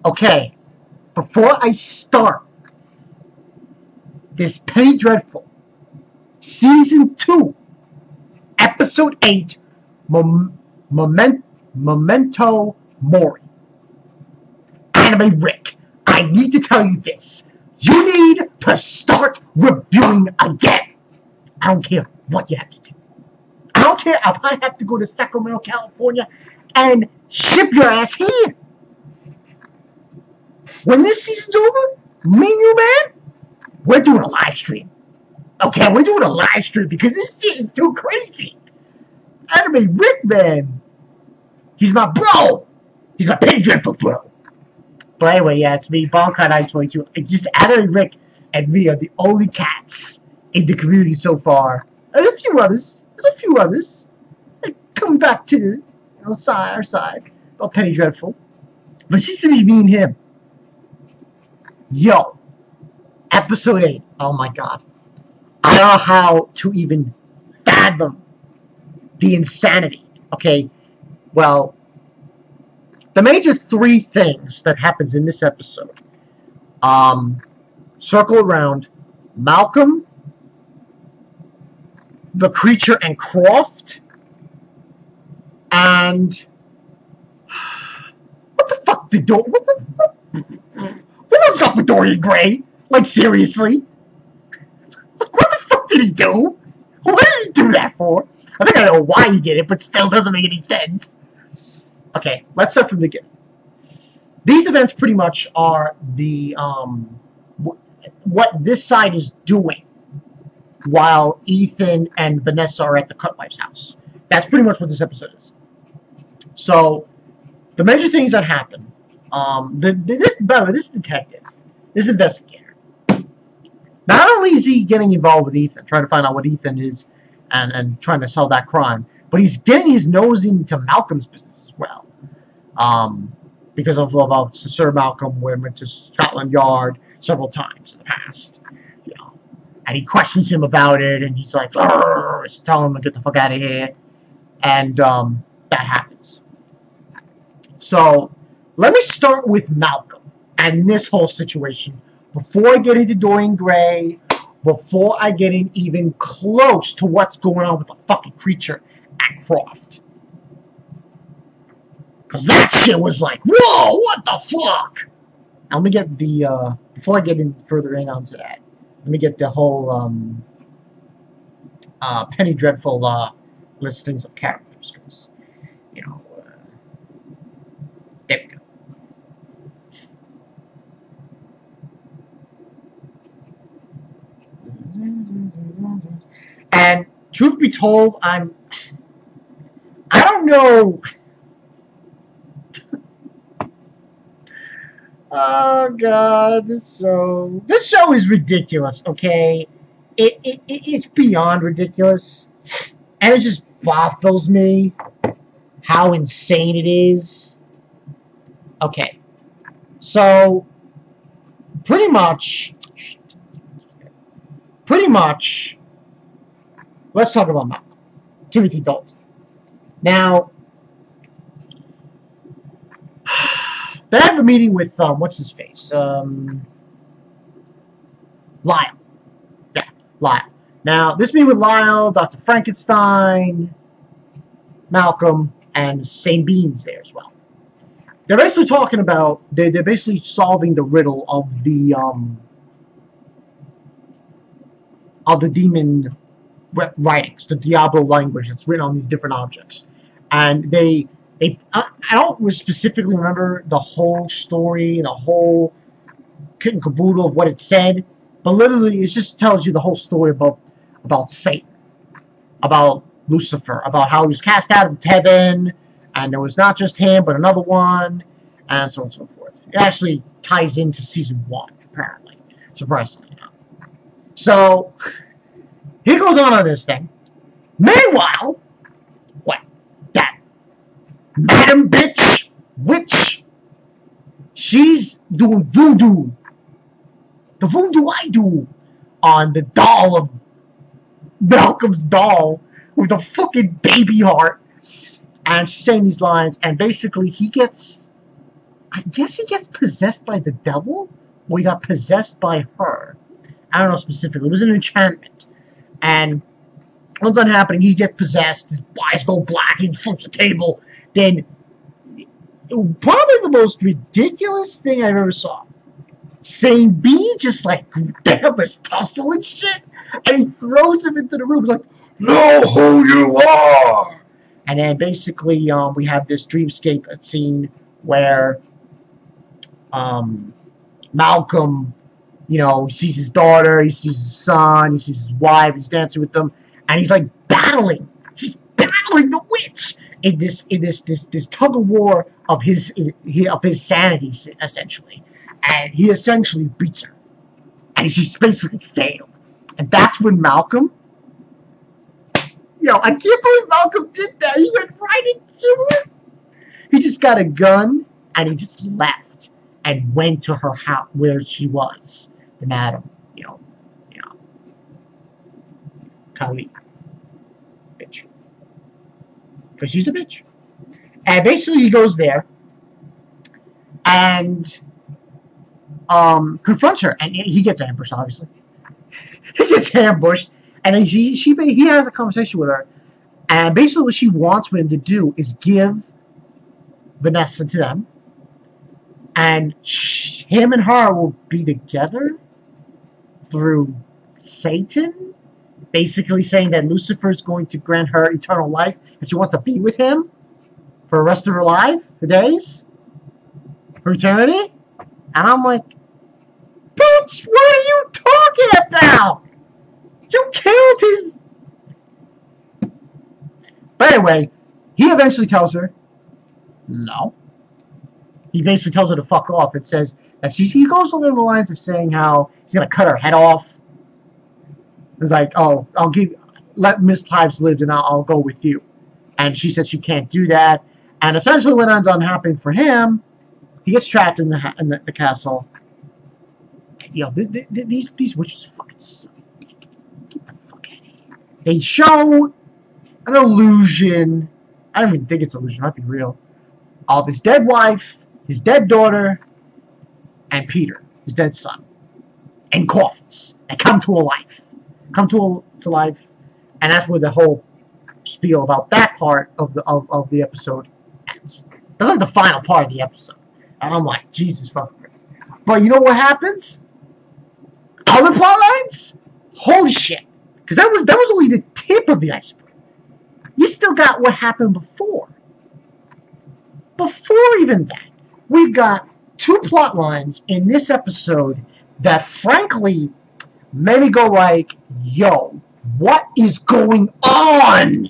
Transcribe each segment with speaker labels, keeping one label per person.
Speaker 1: Okay, before I start this Penny Dreadful Season 2, Episode 8, Memento Mori. Anime Rick, I need to tell you this. You need to start reviewing again. I don't care what you have to do. I don't care if I have to go to Sacramento, California and ship your ass here. When this season's over, me and you, man, we're doing a live stream. Okay, we're doing a live stream because this shit is too crazy. Anime Rick, man. He's my bro. He's my Penny Dreadful bro. But anyway, yeah, it's me, Bonkai922. It's just Anime Rick and me are the only cats in the community so far. There's a few others. Like, coming back to our side about Penny Dreadful. But it's just to be me and him. Yo, episode 8. Oh my god. I don't know how to even fathom the insanity. Okay, well, the major 3 things that happens in this episode circle around Malcolm, the creature, and Croft, and what the fuck did what else got with Dorian Gray? Like, seriously? Like, what the fuck did he do? What did he do that for? I think I know why he did it, but still doesn't make any sense. Okay, let's start from the beginning. These events pretty much are the what this side is doing while Ethan and Vanessa are at the Cutwife's house. That's pretty much what this episode is. So, the major things that happen, this detective, this investigator, not only is he getting involved with Ethan, trying to find out what Ethan is and trying to solve that crime, but he's getting his nose into Malcolm's business as well. Because of Sir Malcolm went to Scotland Yard several times in the past. You know, and he questions him about it, and he's like, he's telling him to get the fuck out of here. And that happens. So, let me start with Malcolm and this whole situation before I get into Dorian Gray, before I get in even close to what's going on with the fucking creature at Croft. Because that shit was like, whoa, what the fuck? Now, let me get the, before I get in further in onto that, let me get the whole, Penny Dreadful, listings of characters. Because, you know, there we go. And, truth be told, I don't know. Oh god, this show is ridiculous. Okay, it's beyond ridiculous, and it just baffles me how insane it is. Okay, so pretty much, let's talk about Malcolm, Timothy Dalton. Now, then I have a meeting with, what's his face? Lyle. Yeah, Lyle. Now, this meeting with Lyle, Dr. Frankenstein, Malcolm, and St. Beans there as well. They're basically talking about, they're basically solving the riddle of the demon writings, the Diablo language that's written on these different objects. And I don't specifically remember the whole story, the whole kit and caboodle of what it said, but literally it just tells you the whole story about Satan, about Lucifer, about how he was cast out of heaven, and it was not just him, but another one, and so on and so forth. It actually ties into season 1, apparently, surprisingly enough. So, he goes on this thing. Meanwhile, what? That Madam Bitch Witch, she's doing voodoo. The voodoo I do on the doll of Malcolm's doll with a fucking baby heart. And she's saying these lines, and basically he gets I guess he gets possessed by the devil, or he got possessed by her. I don't know specifically. It was an enchantment. And once that happening, he gets possessed, his eyes go black, he flips the table. Then, probably the most ridiculous thing I've ever saw. Saint B just like, they have this tussle and shit, and he throws him into the room, like, know who you are! And then basically, we have this dreamscape scene where, malcom, you know, he sees his daughter, he sees his son, he sees his wife, he's dancing with them, and he's like battling. He's battling the witch in this tug of war of his sanity, essentially. And he essentially beats her. And she's basically failed. And that's when malcom, yo, I can't believe malcom did that. He went right into her. He just got a gun and he just left and went to her house where she was. The madam, you know, Kali, bitch, because she's a bitch. And basically, he goes there and confronts her, and he gets ambushed. Obviously, he gets ambushed, and then he has a conversation with her, and basically, what she wants him to do is give Vanessa to them, and him and her will be together through Satan, basically saying that Lucifer is going to grant her eternal life, and she wants to be with him for the rest of her life, for days, for eternity. And I'm like, bitch, what are you talking about? You killed his... But anyway, he eventually tells her, no. He basically tells her to fuck off. It says that he goes along the lines of saying how he's going to cut her head off. It's like, oh, let Miss Hives live and I'll go with you. And she says she can't do that. And essentially what ends up happening for him, he gets trapped in the castle. Yo, these witches fucking suck. Get the fuck out of here. They show an illusion. I don't even think it's an illusion. It might be real. Of his dead wife, his dead daughter, and Peter, his dead son, in coffins. They come to life. To life, and that's where the whole spiel about that part of the episode ends. That's like the final part of the episode, and I'm like, Jesus fucking Christ. But you know what happens? Other plot lines? Holy shit! Because that was only the tip of the iceberg. You still got what happened before. Before even that, we've got two plot lines in this episode that, frankly, made me go like, yo, what is going on?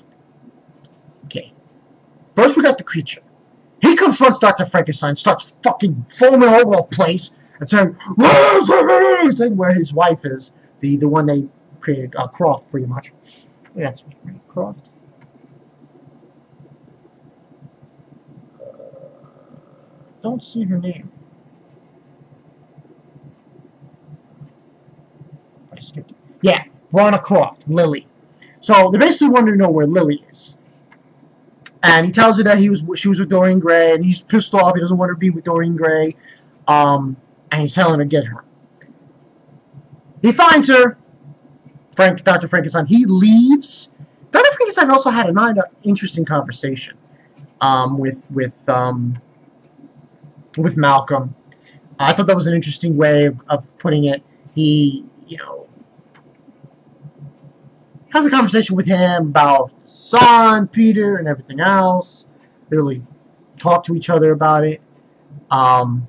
Speaker 1: Okay. First we got the creature. He confronts Dr. Frankenstein, starts fucking foaming all over the place, and saying where his wife is, the one they created, Croft, pretty much. Yeah, that's right, Croft. Don't see her name. I skipped it. Yeah, Ronna Croft, Lily. So they basically want to know where Lily is. And he tells her that she was with Dorian Gray, and he's pissed off. He doesn't want her to be with Dorian Gray. And he's telling her to get her. He finds her, Dr. Frankenstein. He leaves. Dr. Frankenstein also had another interesting conversation with malcom. I thought that was an interesting way of putting it. He, you know, has a conversation with him about son, Peter, and everything else. They really talk to each other about it. The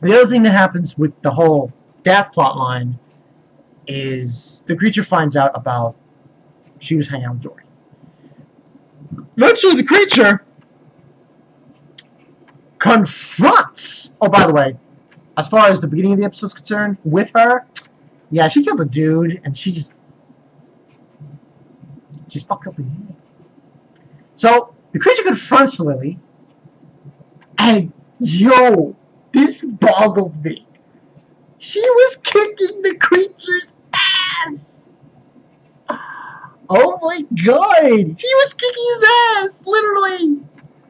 Speaker 1: other thing that happens with the whole Death plot line is the creature finds out about she was hanging out with Dorian. Eventually, the creature confronts... Oh, by the way, as far as the beginning of the episode is concerned, with her, yeah, she killed a dude, and she's fucked up in the head. So, the creature confronts Lily, and, yo, this boggled me. She was kicking the creature's ass! Oh my god! She was kicking his ass! Literally!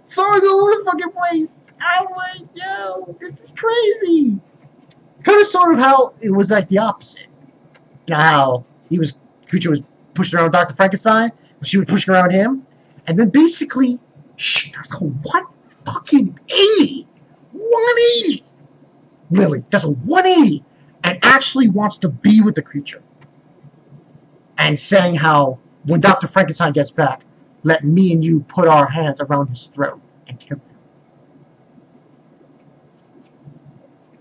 Speaker 1: Throwing all over the fucking place! I'm like, yo, sort of how it was like the opposite. You know how Creature was pushing around Dr. Frankenstein, she was pushing around him, and then basically she does a 180, Lily does a 180, and actually wants to be with the Creature, and saying how when Dr. Frankenstein gets back, let me and you put our hands around his throat and kill him.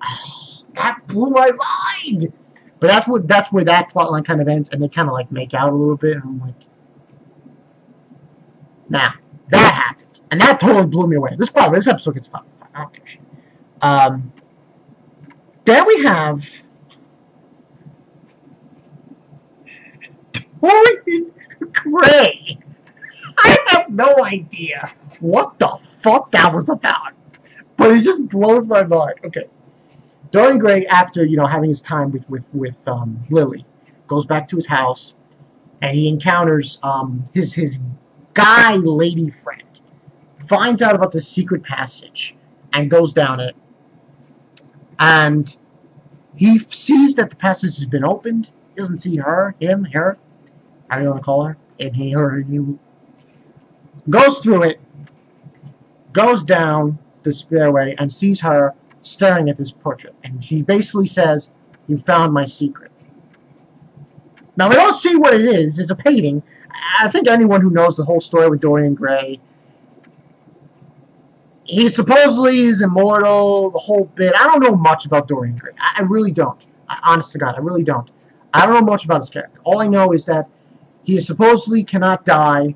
Speaker 1: Oh, that blew my mind. But that's where that plotline kind of ends, and they kind of like make out a little bit, and I'm like, now that happened, and that totally blew me away. This episode gets fun. I don't give a shit. Then we have Dorian Gray. I have no idea what the fuck that was about, but it just blows my mind. Okay. Dorian Gray, after having his time with Lily, goes back to his house, and he encounters his guy lady friend, finds out about the secret passage, and goes down it, and he sees that the passage has been opened. He doesn't see her, him, her, how do you want to call her, and he, her, you. Goes through it, goes down the stairway, and sees her staring at this portrait, and he basically says, "You found my secret." Now we don't see what it is. It's a painting. I think anyone who knows the whole story with Dorian Gray, he supposedly is immortal, the whole bit. I don't know much about Dorian Gray. I really don't. Honest to God, I really don't. I don't know much about his character. All I know is that he supposedly cannot die,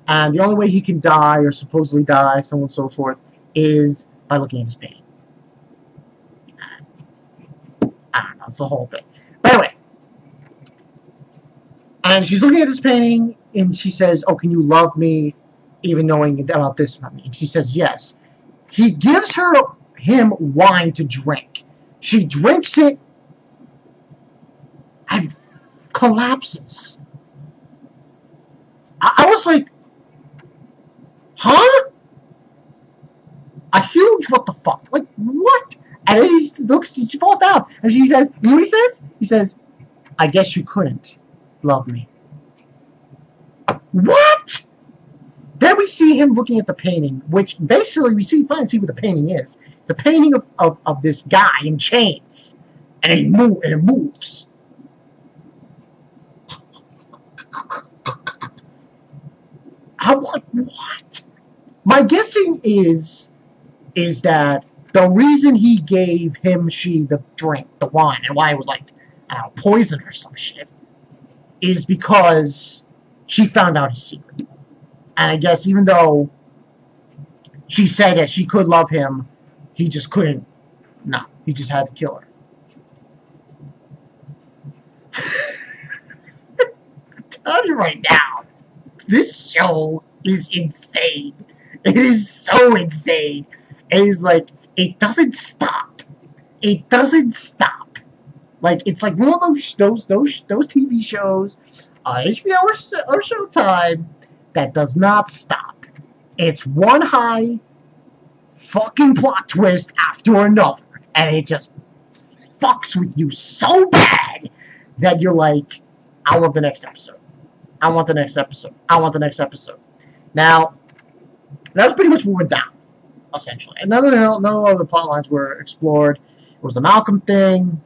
Speaker 1: and the only way he can die, or supposedly die, so on and so forth, is by looking at his painting. I don't know, it's the whole thing. But anyway, and she's looking at this painting, and she says, "Oh, can you love me, even knowing about this about me?" And she says, "Yes." He gives him wine to drink. She drinks it and collapses. I was like, huh? A huge what the fuck? Like, what? And then he looks, she falls down, and she says, you know what he says? He says, "I guess you couldn't love me." What? Then we see him looking at the painting, which basically we finally see what the painting is. It's a painting of this guy in chains, and it moves. What? My guessing is that the reason he gave she the drink, the wine, and why it was like, I don't know, poison or some shit, is because she found out his secret. And I guess even though she said that she could love him, he just couldn't. No, he just had to kill her. I'm telling you right now, this show is insane. It is so insane. It is like, it doesn't stop. It doesn't stop. Like, it's like one of those TV shows on HBO or Showtime that does not stop. It's one high fucking plot twist after another, and it just fucks with you so bad that you're like, I want the next episode. I want the next episode. I want the next episode. Now, that's pretty much what went down, essentially. And none of the plot lines were explored. It was the Malcolm thing,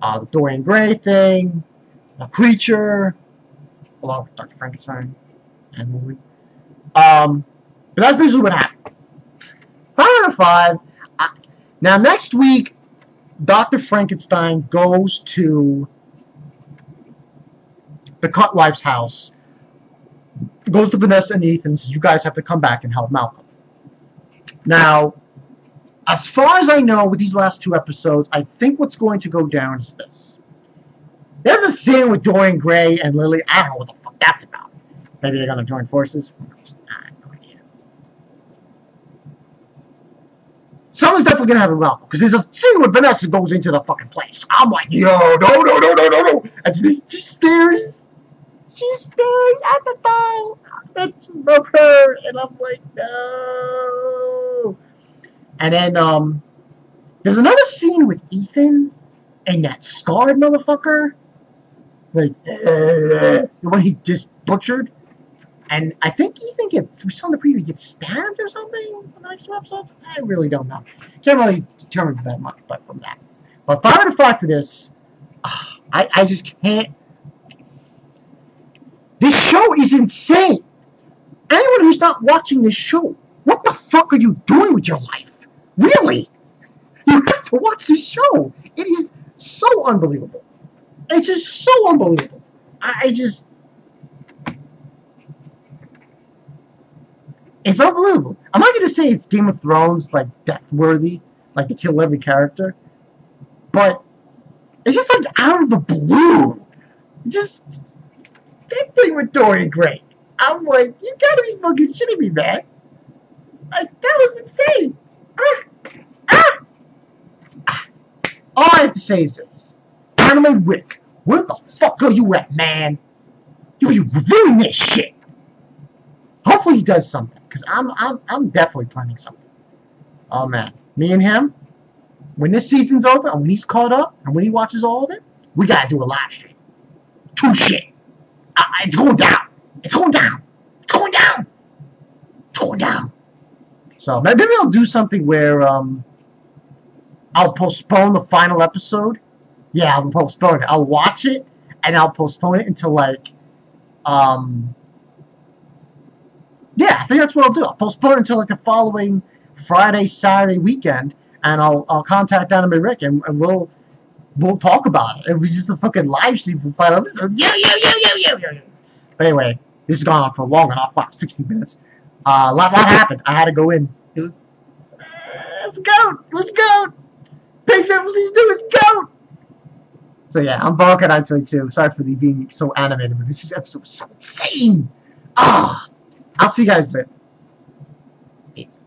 Speaker 1: the Dorian Gray thing, the Creature, along with Dr. Frankenstein and Lily. But that's basically what happened. 5 out of 5. Now, next week, Dr. Frankenstein goes to the Cutwife's house, goes to Vanessa and Ethan and says, "You guys have to come back and help Malcolm." Now, as far as I know, with these last 2 episodes, I think what's going to go down is this. There's a scene with Dorian Gray and Lily. I don't know what the fuck that's about. Maybe they're going to join forces. I have no idea. Someone's definitely going to have a Malcolm, because there's a scene where Vanessa goes into the fucking place. I'm like, yo, no. And she stares. She stares at the thing that's of her, and I'm like, no. And then there's another scene with Ethan and that scarred motherfucker, like the one he just butchered. And I think Ethan we saw in the preview, he gets stabbed or something in the next 2 episodes. I really don't know. Can't really determine that much, but from that. But 5 out of 5 for this. I just can't. This show is insane. Anyone who's not watching this show, what the fuck are you doing with your life? Really? You have to watch this show. It is so unbelievable. It's just so unbelievable. It's unbelievable. I'm not going to say it's Game of Thrones, like, death-worthy, like, they kill every character. But it's just, like, out of the blue. Just, that thing with Dorian Gray. I'm like, you gotta be fucking shitting me, man. Like, that was insane. All I have to say is this. Anime Rick, where the fuck are you at, man? You be reviewing this shit. Hopefully he does something, because I'm definitely planning something. Oh, man. Me and him, when this season's over, and when he's caught up, and when he watches all of it, we gotta do a live stream. True shit. It's going down. It's going down. It's going down. It's going down. So maybe I'll do something where I'll postpone the final episode. Yeah, I'll postpone it. I'll watch it and I'll postpone it until like yeah, I think that's what I'll do. I'll postpone it until like the following Friday, Saturday weekend, and I'll contact Anime Rick and we'll talk about it. It was just a fucking live stream for the final episode. Yo. But anyway, this has gone on for long enough. Wow, 60 minutes. A lot happened. I had to go in. It was GOAT. It was GOAT. Patreon for season 2 is GOAT. So yeah, I'm Balkan 922. Sorry for being so animated, but this episode was so insane. I'll see you guys later. Peace.